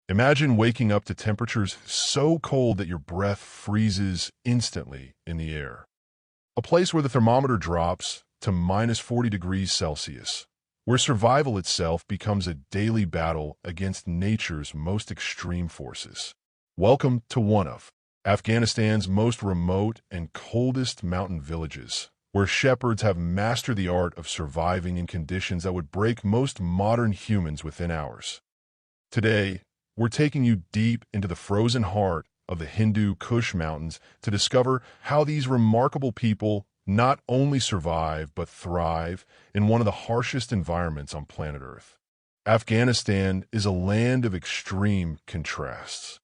Imagine waking up to temperatures so cold that your breath freezes instantly in the air. A place where the thermometer drops to minus 40 degrees Celsius, where survival itself becomes a daily battle against nature's most extreme forces. Welcome to one of Afghanistan's most remote and coldest mountain villages, where shepherds have mastered the art of surviving in conditions that would break most modern humans within hours. Today, we're taking you deep into the frozen heart of the Hindu Kush Mountains to discover how these remarkable people not only survive but thrive in one of the harshest environments on planet Earth. Afghanistan is a land of extreme contrasts.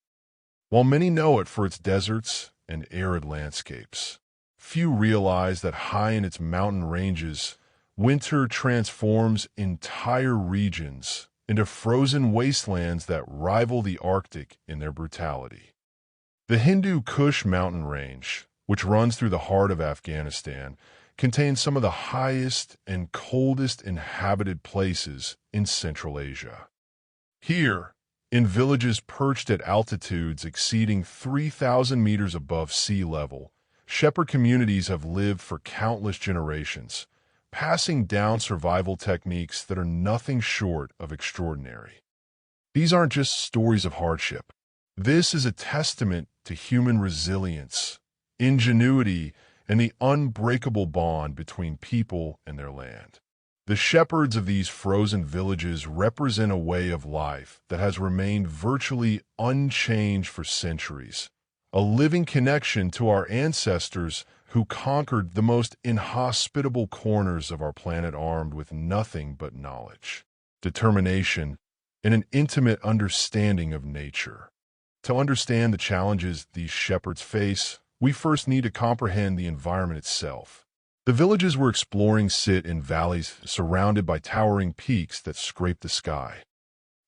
While many know it for its deserts and arid landscapes, few realize that high in its mountain ranges, winter transforms entire regions into frozen wastelands that rival the Arctic in their brutality. The Hindu Kush mountain range, which runs through the heart of Afghanistan, contains some of the highest and coldest inhabited places in Central Asia. Here, in villages perched at altitudes exceeding 3,000 meters above sea level, shepherd communities have lived for countless generations, passing down survival techniques that are nothing short of extraordinary. These aren't just stories of hardship. This is a testament to human resilience, ingenuity, and the unbreakable bond between people and their land. The shepherds of these frozen villages represent a way of life that has remained virtually unchanged for centuries, a living connection to our ancestors who conquered the most inhospitable corners of our planet armed with nothing but knowledge, determination, and an intimate understanding of nature. To understand the challenges these shepherds face, we first need to comprehend the environment itself. The villages we're exploring sit in valleys surrounded by towering peaks that scrape the sky.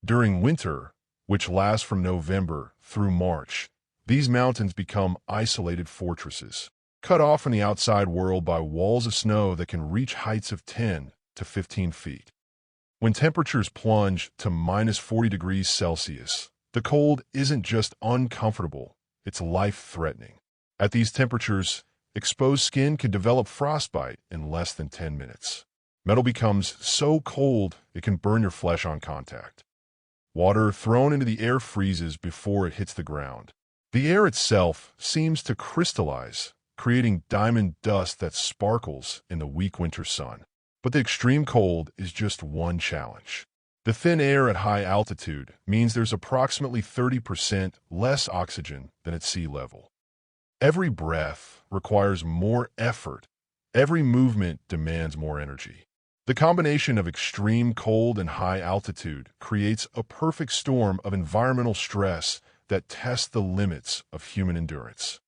During winter, which lasts from November through March, these mountains become isolated fortresses, cut off from the outside world by walls of snow that can reach heights of 10 to 15 feet. When temperatures plunge to minus 40 degrees Celsius, the cold isn't just uncomfortable, it's life-threatening. At these temperatures, exposed skin can develop frostbite in less than 10 minutes. Metal becomes so cold it can burn your flesh on contact. Water thrown into the air freezes before it hits the ground. The air itself seems to crystallize, creating diamond dust that sparkles in the weak winter sun. But the extreme cold is just one challenge. The thin air at high altitude means there's approximately 30% less oxygen than at sea level. Every breath requires more effort. Every movement demands more energy. The combination of extreme cold and high altitude creates a perfect storm of environmental stress that tests the limits of human endurance.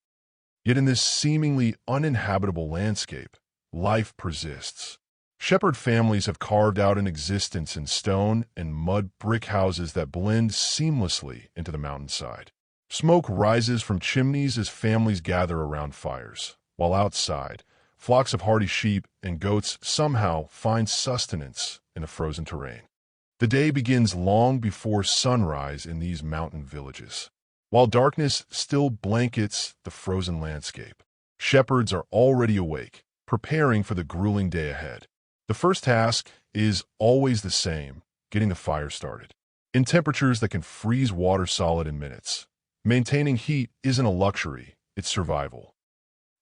Yet in this seemingly uninhabitable landscape, life persists. Shepherd families have carved out an existence in stone and mud brick houses that blend seamlessly into the mountainside. Smoke rises from chimneys as families gather around fires, while outside, flocks of hardy sheep and goats somehow find sustenance in the frozen terrain. The day begins long before sunrise in these mountain villages. While darkness still blankets the frozen landscape, shepherds are already awake, preparing for the grueling day ahead. The first task is always the same: getting the fire started. In temperatures that can freeze water solid in minutes, maintaining heat isn't a luxury, it's survival.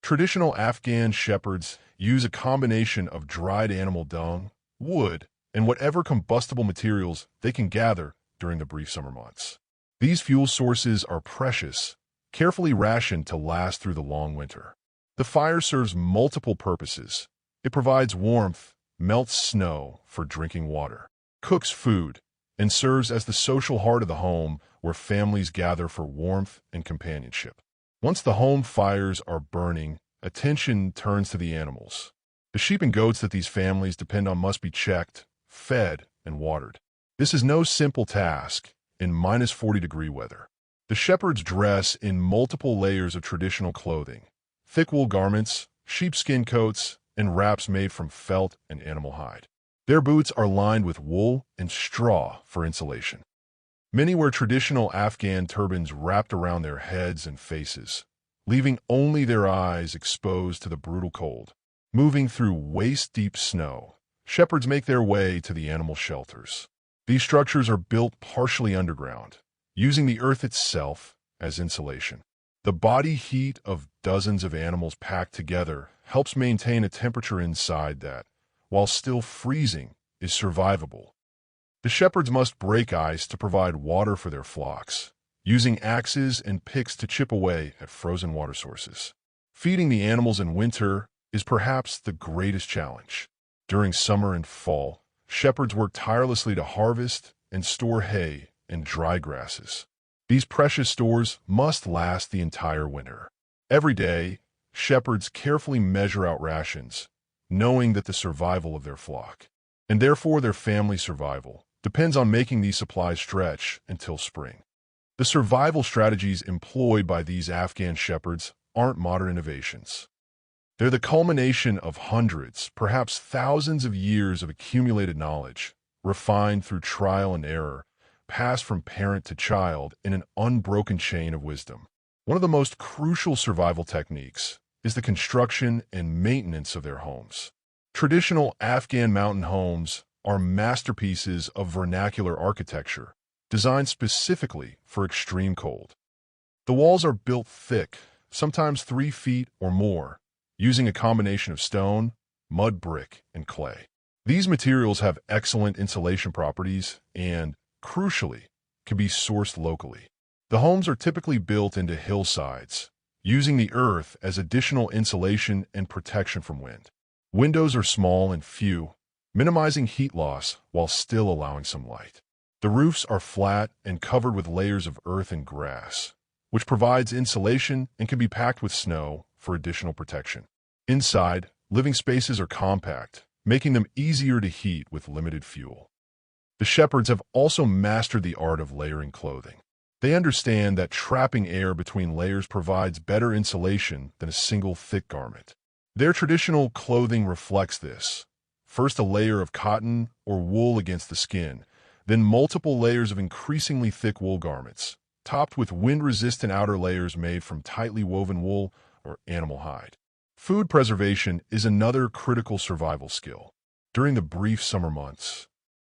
Traditional Afghan shepherds use a combination of dried animal dung, wood, and whatever combustible materials they can gather during the brief summer months. These fuel sources are precious, carefully rationed to last through the long winter. The fire serves multiple purposes. It provides warmth, melts snow for drinking water, cooks food, and serves as the social heart of the home where families gather for warmth and companionship. Once the home fires are burning, attention turns to the animals. The sheep and goats that these families depend on must be checked, fed, and watered. This is no simple task in minus 40-degree weather. The shepherds dress in multiple layers of traditional clothing: thick wool garments, sheepskin coats, and wraps made from felt and animal hide. Their boots are lined with wool and straw for insulation. Many wear traditional Afghan turbans wrapped around their heads and faces, leaving only their eyes exposed to the brutal cold. Moving through waist-deep snow, shepherds make their way to the animal shelters. These structures are built partially underground, using the earth itself as insulation. The body heat of dozens of animals packed together helps maintain a temperature inside that, while still freezing, is survivable. The shepherds must break ice to provide water for their flocks, using axes and picks to chip away at frozen water sources. Feeding the animals in winter is perhaps the greatest challenge. During summer and fall, shepherds work tirelessly to harvest and store hay and dry grasses. These precious stores must last the entire winter. Every day, shepherds carefully measure out rations, knowing that the survival of their flock, and therefore their family survival, depends on making these supplies stretch until spring. The survival strategies employed by these Afghan shepherds aren't modern innovations. They're the culmination of hundreds, perhaps thousands of years of accumulated knowledge, refined through trial and error, passed from parent to child in an unbroken chain of wisdom. One of the most crucial survival techniques is the construction and maintenance of their homes. Traditional Afghan mountain homes are masterpieces of vernacular architecture, designed specifically for extreme cold. The walls are built thick, sometimes 3 feet or more, using a combination of stone, mud brick, and clay. These materials have excellent insulation properties and, crucially, can be sourced locally. The homes are typically built into hillsides, using the earth as additional insulation and protection from wind. Windows are small and few, minimizing heat loss while still allowing some light. The roofs are flat and covered with layers of earth and grass, which provides insulation and can be packed with snow for additional protection. Inside, living spaces are compact, making them easier to heat with limited fuel. The shepherds have also mastered the art of layering clothing. They understand that trapping air between layers provides better insulation than a single thick garment. Their traditional clothing reflects this. First a layer of cotton or wool against the skin, then multiple layers of increasingly thick wool garments, topped with wind-resistant outer layers made from tightly woven wool or animal hide. Food preservation is another critical survival skill. During the brief summer months,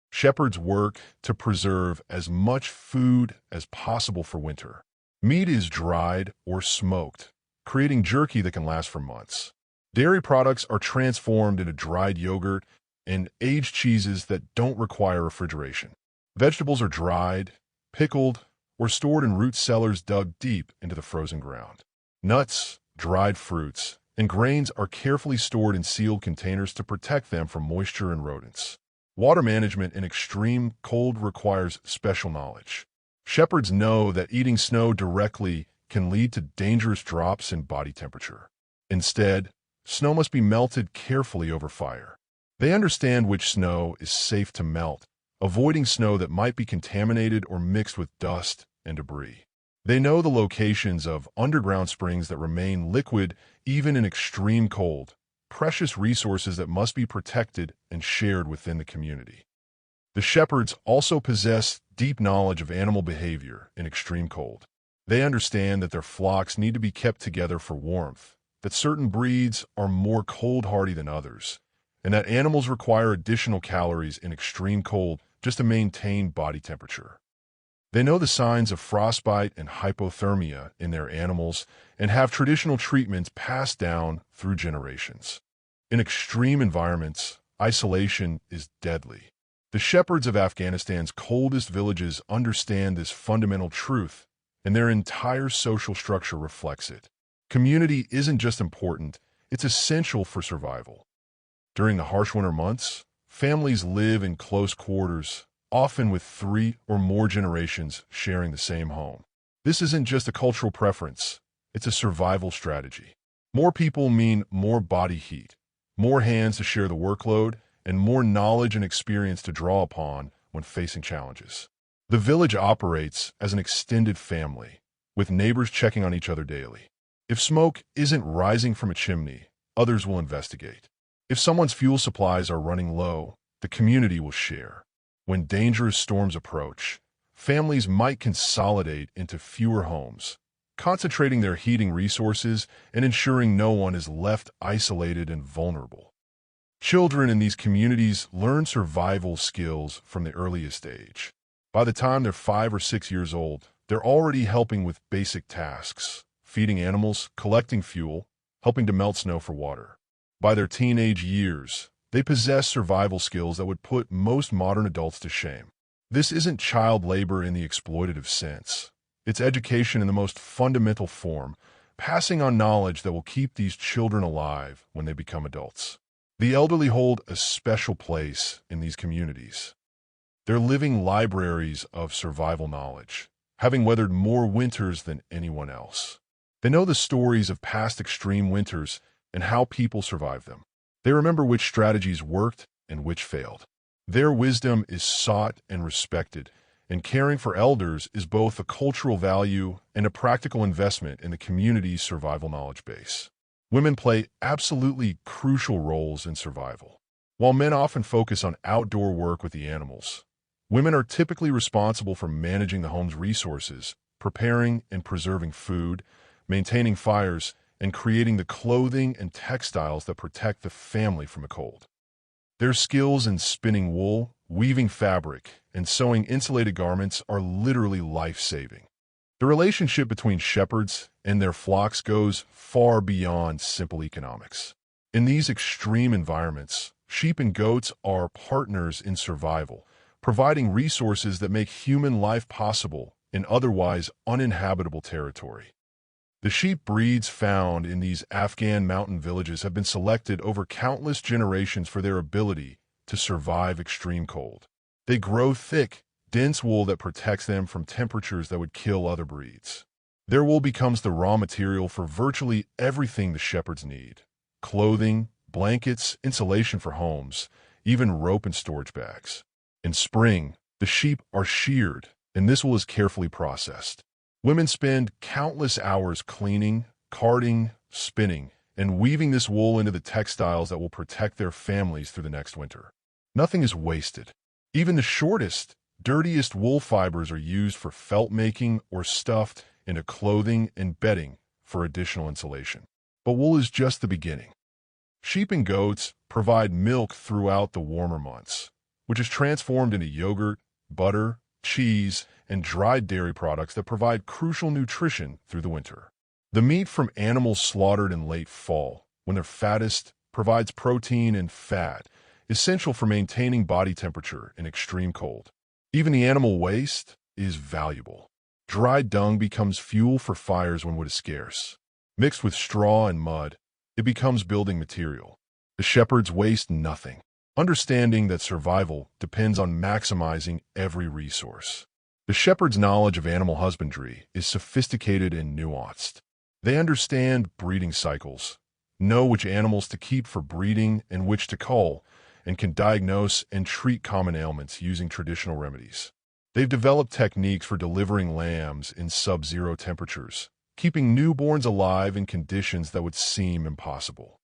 shepherds work to preserve as much food as possible for winter. Meat is dried or smoked, creating jerky that can last for months. Dairy products are transformed into dried yogurt and aged cheeses that don't require refrigeration. Vegetables are dried, pickled, or stored in root cellars dug deep into the frozen ground. Nuts, dried fruits, and grains are carefully stored in sealed containers to protect them from moisture and rodents. Water management in extreme cold requires special knowledge. Shepherds know that eating snow directly can lead to dangerous drops in body temperature. Instead, snow must be melted carefully over fire. They understand which snow is safe to melt, avoiding snow that might be contaminated or mixed with dust and debris. They know the locations of underground springs that remain liquid even in extreme cold, precious resources that must be protected and shared within the community. The shepherds also possess deep knowledge of animal behavior in extreme cold. They understand that their flocks need to be kept together for warmth, that certain breeds are more cold-hardy than others, and that animals require additional calories in extreme cold just to maintain body temperature. They know the signs of frostbite and hypothermia in their animals and have traditional treatments passed down through generations. In extreme environments, isolation is deadly. The shepherds of Afghanistan's coldest villages understand this fundamental truth, and their entire social structure reflects it. Community isn't just important, it's essential for survival. During the harsh winter months, families live in close quarters, often with 3 or more generations sharing the same home. This isn't just a cultural preference, it's a survival strategy. More people mean more body heat, more hands to share the workload, and more knowledge and experience to draw upon when facing challenges. The village operates as an extended family, with neighbors checking on each other daily. If smoke isn't rising from a chimney, others will investigate. If someone's fuel supplies are running low, the community will share. When dangerous storms approach, families might consolidate into fewer homes, concentrating their heating resources and ensuring no one is left isolated and vulnerable. Children in these communities learn survival skills from the earliest age. By the time they're 5 or 6 years old, they're already helping with basic tasks, feeding animals, collecting fuel, helping to melt snow for water. By their teenage years, they possess survival skills that would put most modern adults to shame. This isn't child labor in the exploitative sense. It's education in the most fundamental form, passing on knowledge that will keep these children alive when they become adults. The elderly hold a special place in these communities. They're living libraries of survival knowledge, having weathered more winters than anyone else. They know the stories of past extreme winters and how people survived them. They remember which strategies worked and which failed. Their wisdom is sought and respected, and caring for elders is both a cultural value and a practical investment in the community's survival knowledge base. Women play absolutely crucial roles in survival. While men often focus on outdoor work with the animals, women are typically responsible for managing the home's resources, preparing and preserving food, maintaining fires, and creating the clothing and textiles that protect the family from the cold. Their skills in spinning wool, weaving fabric, and sewing insulated garments are literally life-saving. The relationship between shepherds and their flocks goes far beyond simple economics. In these extreme environments, sheep and goats are partners in survival, providing resources that make human life possible in otherwise uninhabitable territory. The sheep breeds found in these Afghan mountain villages have been selected over countless generations for their ability to survive extreme cold. They grow thick, dense wool that protects them from temperatures that would kill other breeds. Their wool becomes the raw material for virtually everything the shepherds need: clothing, blankets, insulation for homes, even rope and storage bags. In spring, the sheep are sheared, and this wool is carefully processed. Women spend countless hours cleaning, carding, spinning, and weaving this wool into the textiles that will protect their families through the next winter. Nothing is wasted. Even the shortest, dirtiest wool fibers are used for felt making or stuffed into clothing and bedding for additional insulation. But wool is just the beginning. Sheep and goats provide milk throughout the warmer months, which is transformed into yogurt, butter, cheese, and dried dairy products that provide crucial nutrition through the winter. The meat from animals slaughtered in late fall, when they're fattest, provides protein and fat, essential for maintaining body temperature in extreme cold. Even the animal waste is valuable. Dried dung becomes fuel for fires when wood is scarce. Mixed with straw and mud, it becomes building material. The shepherds waste nothing, understanding that survival depends on maximizing every resource. The shepherd's knowledge of animal husbandry is sophisticated and nuanced. They understand breeding cycles, know which animals to keep for breeding and which to cull, and can diagnose and treat common ailments using traditional remedies. They've developed techniques for delivering lambs in sub-zero temperatures, keeping newborns alive in conditions that would seem impossible.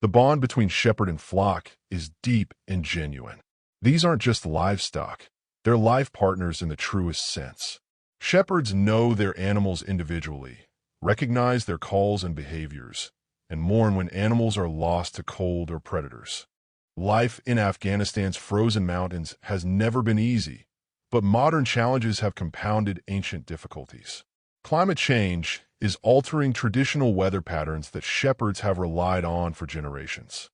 The bond between shepherd and flock is deep and genuine. These aren't just livestock. They're life partners in the truest sense. Shepherds know their animals individually, recognize their calls and behaviors, and mourn when animals are lost to cold or predators. Life in Afghanistan's frozen mountains has never been easy, but modern challenges have compounded ancient difficulties. Climate change is altering traditional weather patterns that shepherds have relied on for generations.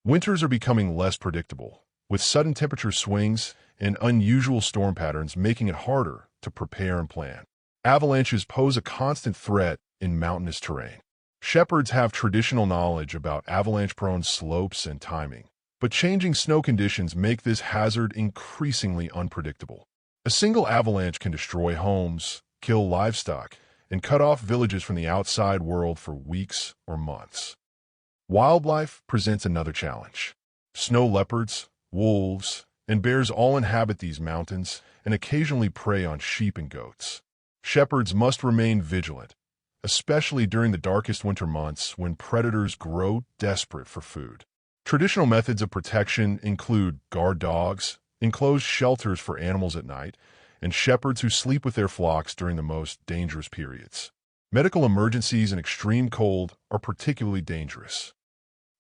Winters are becoming less predictable, with sudden temperature swings and unusual storm patterns making it harder to prepare and plan. Avalanches pose a constant threat in mountainous terrain. Shepherds have traditional knowledge about avalanche-prone slopes and timing, but changing snow conditions make this hazard increasingly unpredictable. A single avalanche can destroy homes, kill livestock, and cut off villages from the outside world for weeks or months. Wildlife presents another challenge. Snow leopards, wolves, and bears all inhabit these mountains and occasionally prey on sheep and goats. Shepherds must remain vigilant, especially during the darkest winter months when predators grow desperate for food. Traditional methods of protection include guard dogs, enclosed shelters for animals at night, and shepherds who sleep with their flocks during the most dangerous periods. Medical emergencies and extreme cold are particularly dangerous.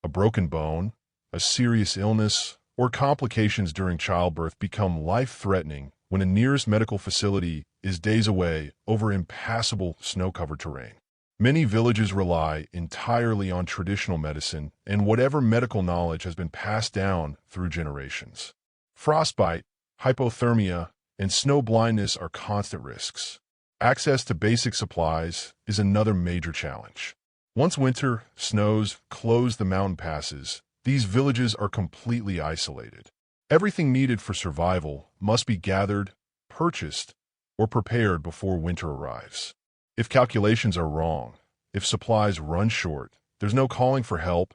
A broken bone, a serious illness, or complications during childbirth become life-threatening when the nearest medical facility is days away over impassable snow-covered terrain. Many villages rely entirely on traditional medicine and whatever medical knowledge has been passed down through generations. Frostbite, hypothermia, and snow blindness are constant risks. Access to basic supplies is another major challenge. Once winter snows close the mountain passes, these villages are completely isolated. Everything needed for survival must be gathered, purchased, or prepared before winter arrives. If calculations are wrong, if supplies run short, there's no calling for help,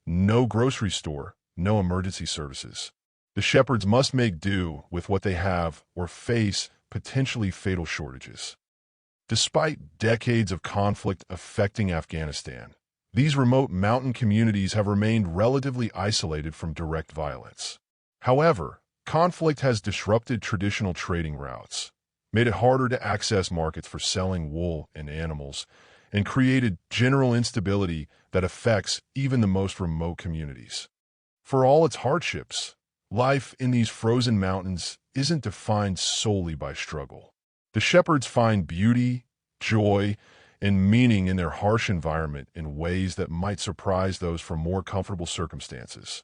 no grocery store, no emergency services. The shepherds must make do with what they have or face potentially fatal shortages. Despite decades of conflict affecting Afghanistan, these remote mountain communities have remained relatively isolated from direct violence. However, conflict has disrupted traditional trading routes, made it harder to access markets for selling wool and animals, and created general instability that affects even the most remote communities. For all its hardships, life in these frozen mountains isn't defined solely by struggle. The shepherds find beauty, joy, and meaning in their harsh environment in ways that might surprise those from more comfortable circumstances.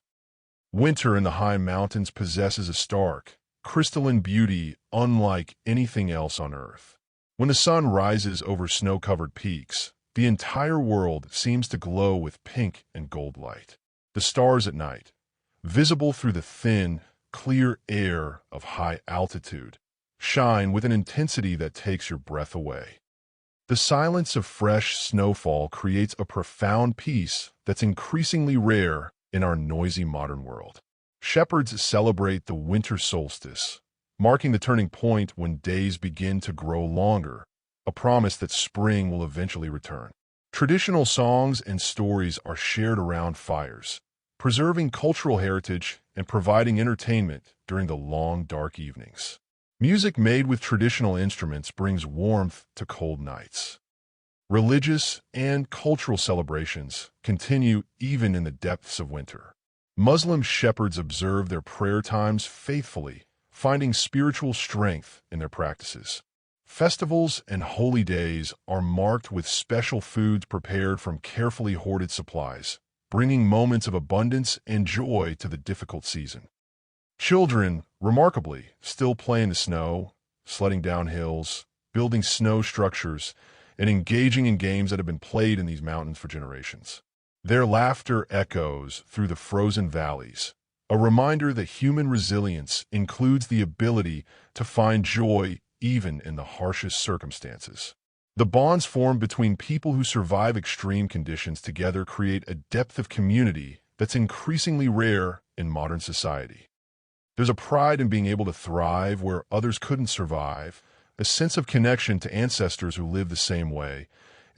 Winter in the high mountains possesses a stark, crystalline beauty unlike anything else on Earth. When the sun rises over snow-covered peaks, the entire world seems to glow with pink and gold light. The stars at night, visible through the thin, clear air of high altitude, shine with an intensity that takes your breath away. The silence of fresh snowfall creates a profound peace that's increasingly rare in our noisy modern world. Shepherds celebrate the winter solstice, marking the turning point when days begin to grow longer, a promise that spring will eventually return. Traditional songs and stories are shared around fires, preserving cultural heritage and providing entertainment during the long, dark evenings. Music made with traditional instruments brings warmth to cold nights. Religious and cultural celebrations continue even in the depths of winter. Muslim shepherds observe their prayer times faithfully, finding spiritual strength in their practices. Festivals and holy days are marked with special foods prepared from carefully hoarded supplies, bringing moments of abundance and joy to the difficult season. Children, remarkably, still play in the snow, sledding down hills, building snow structures, and engaging in games that have been played in these mountains for generations. Their laughter echoes through the frozen valleys, a reminder that human resilience includes the ability to find joy even in the harshest circumstances. The bonds formed between people who survive extreme conditions together create a depth of community that's increasingly rare in modern society. There's a pride in being able to thrive where others couldn't survive, a sense of connection to ancestors who live the same way,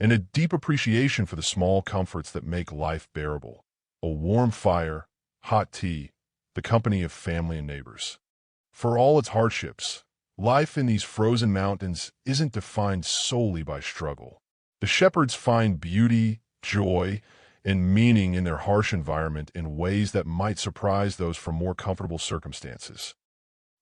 and a deep appreciation for the small comforts that make life bearable. A warm fire, hot tea, the company of family and neighbors. For all its hardships, life in these frozen mountains isn't defined solely by struggle. The shepherds find beauty, joy, and meaning in their harsh environment in ways that might surprise those from more comfortable circumstances.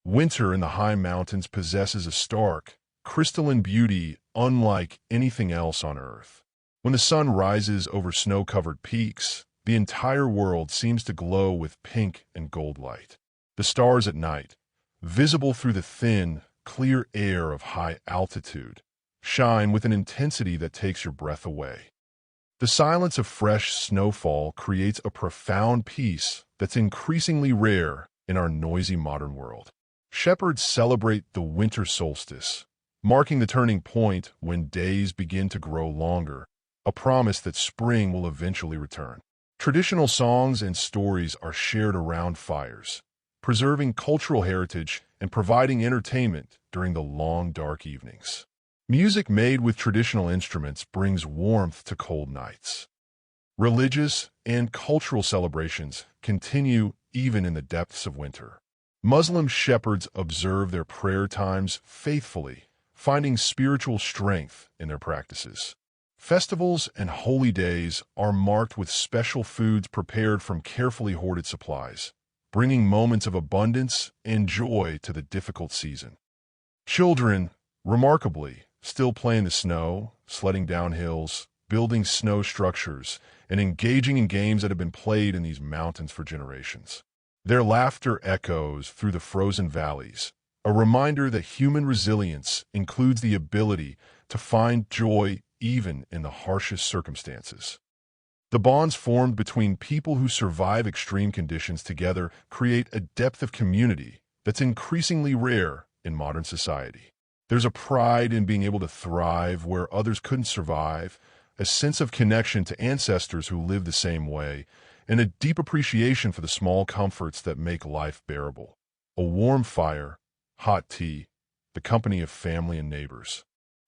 Winter in the high mountains possesses a stark, crystalline beauty unlike anything else on Earth. When the sun rises over snow-covered peaks, the entire world seems to glow with pink and gold light. The stars at night, visible through the thin, clear air of high altitude, shine with an intensity that takes your breath away. The silence of fresh snowfall creates a profound peace that's increasingly rare in our noisy modern world. Shepherds celebrate the winter solstice, marking the turning point when days begin to grow longer, a promise that spring will eventually return. Traditional songs and stories are shared around fires, preserving cultural heritage and providing entertainment during the long, dark evenings. Music made with traditional instruments brings warmth to cold nights. Religious and cultural celebrations continue even in the depths of winter. Muslim shepherds observe their prayer times faithfully, finding spiritual strength in their practices. Festivals and holy days are marked with special foods prepared from carefully hoarded supplies, bringing moments of abundance and joy to the difficult season. Children, remarkably, still play in the snow, sledding down hills, building snow structures, and engaging in games that have been played in these mountains for generations. Their laughter echoes through the frozen valleys, a reminder that human resilience includes the ability to find joy even in the harshest circumstances. The bonds formed between people who survive extreme conditions together create a depth of community that's increasingly rare in modern society. There's a pride in being able to thrive where others couldn't survive, a sense of connection to ancestors who live the same way, and a deep appreciation for the small comforts that make life bearable. A warm fire, hot tea, the company of family and neighbors.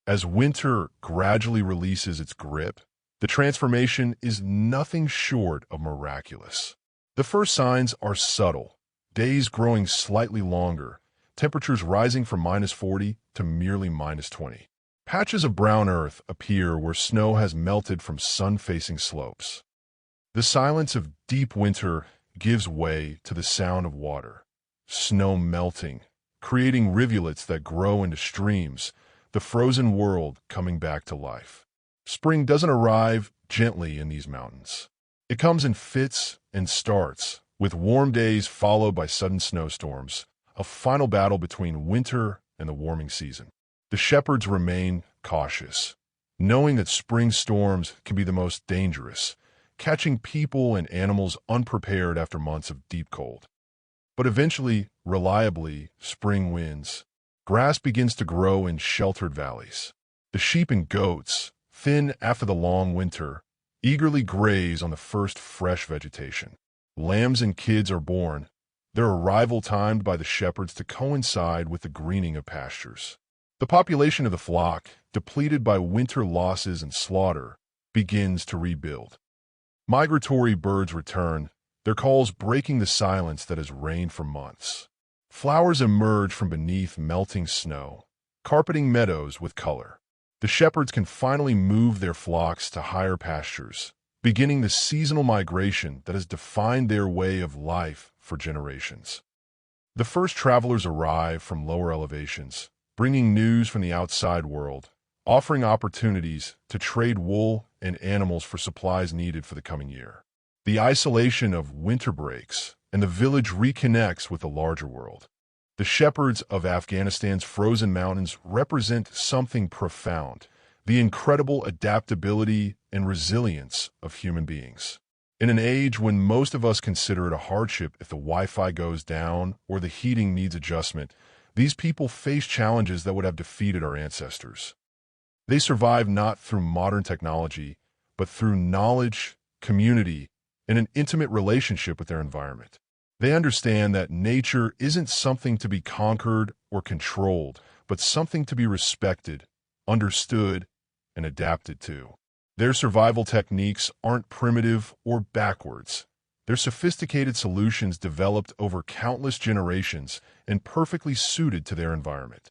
As winter gradually releases its grip, the transformation is nothing short of miraculous. The first signs are subtle, days growing slightly longer, temperatures rising from -40 to merely -20. Patches of brown earth appear where snow has melted from sun-facing slopes. The silence of deep winter gives way to the sound of water, snow melting, creating rivulets that grow into streams, the frozen world coming back to life. Spring doesn't arrive gently in these mountains. It comes in fits and starts, with warm days followed by sudden snowstorms, a final battle between winter and the warming season. The shepherds remain cautious, knowing that spring storms can be the most dangerous, catching people and animals unprepared after months of deep cold. But eventually, reliably, spring wins. Grass begins to grow in sheltered valleys. The sheep and goats, thin after the long winter, eagerly graze on the first fresh vegetation. Lambs and kids are born, their arrival timed by the shepherds to coincide with the greening of pastures. The population of the flock, depleted by winter losses and slaughter, begins to rebuild. Migratory birds return, their calls breaking the silence that has reigned for months. Flowers emerge from beneath melting snow, carpeting meadows with color. The shepherds can finally move their flocks to higher pastures, beginning the seasonal migration that has defined their way of life for generations. The first travelers arrive from lower elevations, bringing news from the outside world, offering opportunities to trade wool and animals for supplies needed for the coming year. The isolation of winter breaks, and the village reconnects with the larger world. The shepherds of Afghanistan's frozen mountains represent something profound, the incredible adaptability and resilience of human beings. In an age when most of us consider it a hardship if the Wi-Fi goes down or the heating needs adjustment, these people face challenges that would have defeated our ancestors. They survive not through modern technology, but through knowledge, community, and an intimate relationship with their environment. They understand that nature isn't something to be conquered or controlled, but something to be respected, understood, and adapted to. Their survival techniques aren't primitive or backwards. They're sophisticated solutions developed over countless generations and perfectly suited to their environment.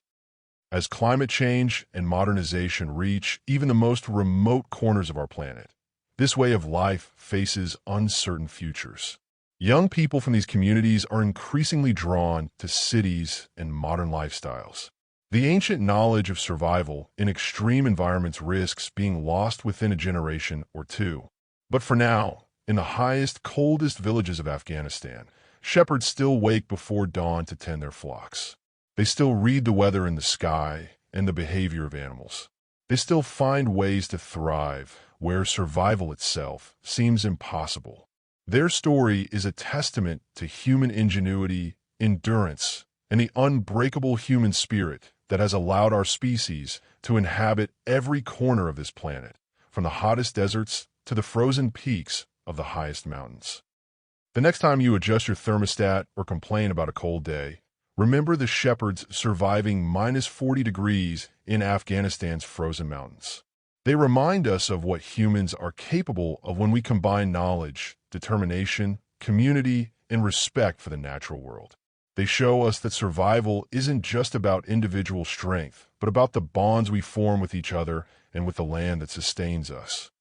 As climate change and modernization reach even the most remote corners of our planet, this way of life faces uncertain futures. Young people from these communities are increasingly drawn to cities and modern lifestyles. The ancient knowledge of survival in extreme environments risks being lost within a generation or two. But for now, in the highest, coldest villages of Afghanistan, shepherds still wake before dawn to tend their flocks. They still read the weather in the sky and the behavior of animals. They still find ways to thrive where survival itself seems impossible. Their story is a testament to human ingenuity, endurance, and the unbreakable human spirit that has allowed our species to inhabit every corner of this planet, from the hottest deserts to the frozen peaks of the highest mountains. The next time you adjust your thermostat or complain about a cold day, remember the shepherds surviving -40 degrees in Afghanistan's frozen mountains. They remind us of what humans are capable of when we combine knowledge, determination, community, and respect for the natural world. They show us that survival isn't just about individual strength, but about the bonds we form with each other and with the land that sustains us.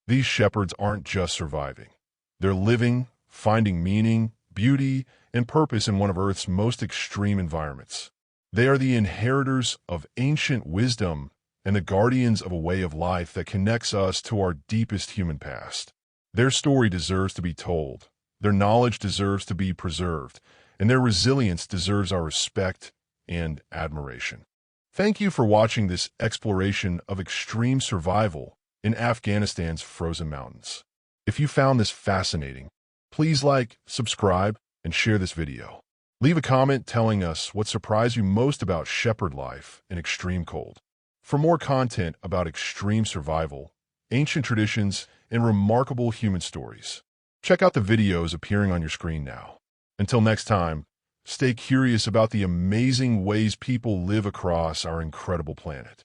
These shepherds aren't just surviving. They're living, finding meaning, beauty, and purpose in one of Earth's most extreme environments. They are the inheritors of ancient wisdom and the guardians of a way of life that connects us to our deepest human past. Their story deserves to be told, their knowledge deserves to be preserved, and their resilience deserves our respect and admiration. Thank you for watching this exploration of extreme survival in Afghanistan's frozen mountains. If you found this fascinating, please like, subscribe, and share this video. Leave a comment telling us what surprised you most about shepherd life in extreme cold. For more content about extreme survival, ancient traditions, and remarkable human stories, check out the videos appearing on your screen now. Until next time, stay curious about the amazing ways people live across our incredible planet.